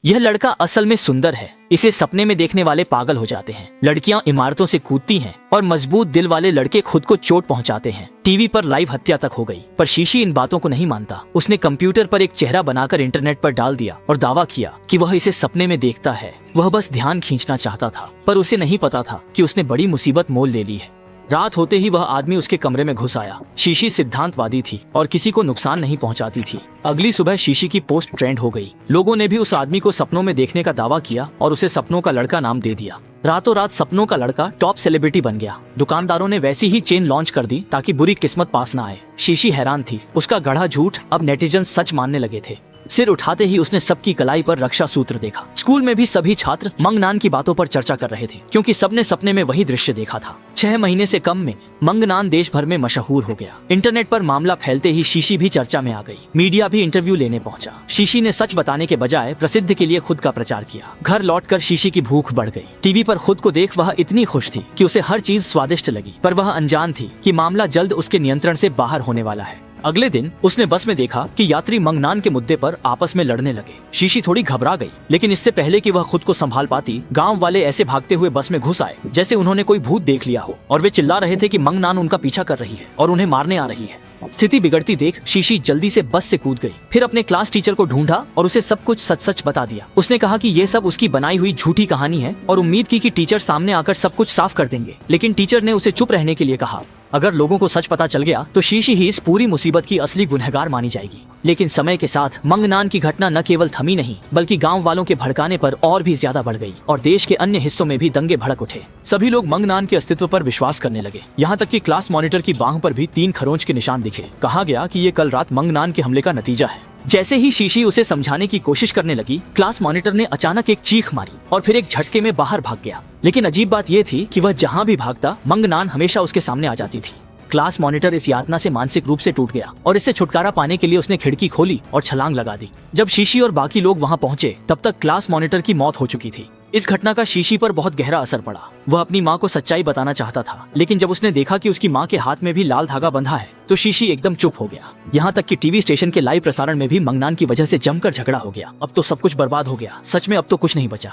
यह लड़का असल में सुंदर है, इसे सपने में देखने वाले पागल हो जाते हैं। लड़कियां इमारतों से कूदती हैं और मजबूत दिल वाले लड़के खुद को चोट पहुंचाते हैं। टीवी पर लाइव हत्या तक हो गई, पर शीशी इन बातों को नहीं मानता। उसने कंप्यूटर पर एक चेहरा बनाकर इंटरनेट पर डाल दिया और दावा किया कि वह इसे सपने में देखता है। वह बस ध्यान खींचना चाहता था, पर उसे नहीं पता था कि उसने बड़ी मुसीबत मोल ले ली है। रात होते ही वह आदमी उसके कमरे में घुस आया। शीशी सिद्धांतवादी थी और किसी को नुकसान नहीं पहुंचाती थी। अगली सुबह शीशी की पोस्ट ट्रेंड हो गई। लोगों ने भी उस आदमी को सपनों में देखने का दावा किया और उसे सपनों का लड़का नाम दे दिया। रातों रात सपनों का लड़का टॉप सेलिब्रिटी बन गया। दुकानदारों ने वैसी ही चेन लॉन्च कर दी ताकि बुरी किस्मत पास न आए। शीशी हैरान थी, उसका गढ़ा झूठ अब नेटिजन सच मानने लगे थे। सिर उठाते ही उसने सबकी कलाई पर रक्षा सूत्र देखा। स्कूल में भी सभी छात्र मंगनान की बातों पर चर्चा कर रहे थे, क्योंकि सबने सपने में वही दृश्य देखा था। 6 महीने से कम में मंगनान देश भर में मशहूर हो गया। इंटरनेट पर मामला फैलते ही शीशी भी चर्चा में आ गई। मीडिया भी इंटरव्यू लेने पहुंचा। शीशी ने सच बताने के बजाय प्रसिद्ध के लिए खुद का प्रचार किया। घर लौटकर शीशी की भूख बढ़ गई। टीवी पर खुद को देख वह इतनी खुश थी कि उसे हर चीज स्वादिष्ट लगी, पर वह अनजान थी कि मामला जल्द उसके नियंत्रण से बाहर होने वाला है। अगले दिन उसने बस में देखा कि यात्री मंगनान के मुद्दे पर आपस में लड़ने लगे। शीशी थोड़ी घबरा गई, लेकिन इससे पहले कि वह खुद को संभाल पाती, गांव वाले ऐसे भागते हुए बस में घुस आए जैसे उन्होंने कोई भूत देख लिया हो, और वे चिल्ला रहे थे कि मंगनान उनका पीछा कर रही है और उन्हें मारने आ रही है। स्थिति बिगड़ती देख शीशी जल्दी से बस से कूद गई। फिर अपने क्लास टीचर को ढूंढा और उसे सब कुछ सच सच बता दिया। उसने कहा कि ये सब उसकी बनाई हुई झूठी कहानी है और उम्मीद की कि टीचर सामने आकर सब कुछ साफ कर देंगे, लेकिन टीचर ने उसे चुप रहने के लिए कहा। अगर लोगों को सच पता चल गया तो शीशी ही इस पूरी मुसीबत की असली गुनहगार मानी जाएगी। लेकिन समय के साथ मंगनान की घटना न केवल थमी नहीं, बल्कि गांव वालों के भड़काने पर और भी ज्यादा बढ़ गई और देश के अन्य हिस्सों में भी दंगे भड़क उठे। सभी लोग मंगनान के अस्तित्व पर विश्वास करने लगे। यहाँ तक कि क्लास मॉनिटर की बांह पर भी 3 खरोंच के निशान दिखे। कहा गया कि ये कल रात मंगनान के हमले का नतीजा है। जैसे ही शीशी उसे समझाने की कोशिश करने लगी, क्लास मॉनिटर ने अचानक एक चीख मारी और फिर एक झटके में बाहर भाग गया। लेकिन अजीब बात यह थी कि वह जहाँ भी भागता, मंगनान हमेशा उसके सामने आ जाती थी। क्लास मॉनिटर इस यातना से मानसिक रूप से टूट गया और इससे छुटकारा पाने के लिए उसने खिड़की खोली और छलांग लगा दी। जब शीशी और बाकी लोग वहां पहुंचे, तब तक क्लास मॉनिटर की मौत हो चुकी थी। इस घटना का शीशी पर बहुत गहरा असर पड़ा। वह अपनी माँ को सच्चाई बताना चाहता था, लेकिन जब उसने देखा कि उसकी माँ के हाथ में भी लाल धागा बंधा है, तो शीशी एकदम चुप हो गया। यहाँ तक कि टीवी स्टेशन के लाइव प्रसारण में भी मंगनान की वजह से जमकर झगड़ा हो गया। अब तो सब कुछ बर्बाद हो गया। सच में अब तो कुछ नहीं बचा।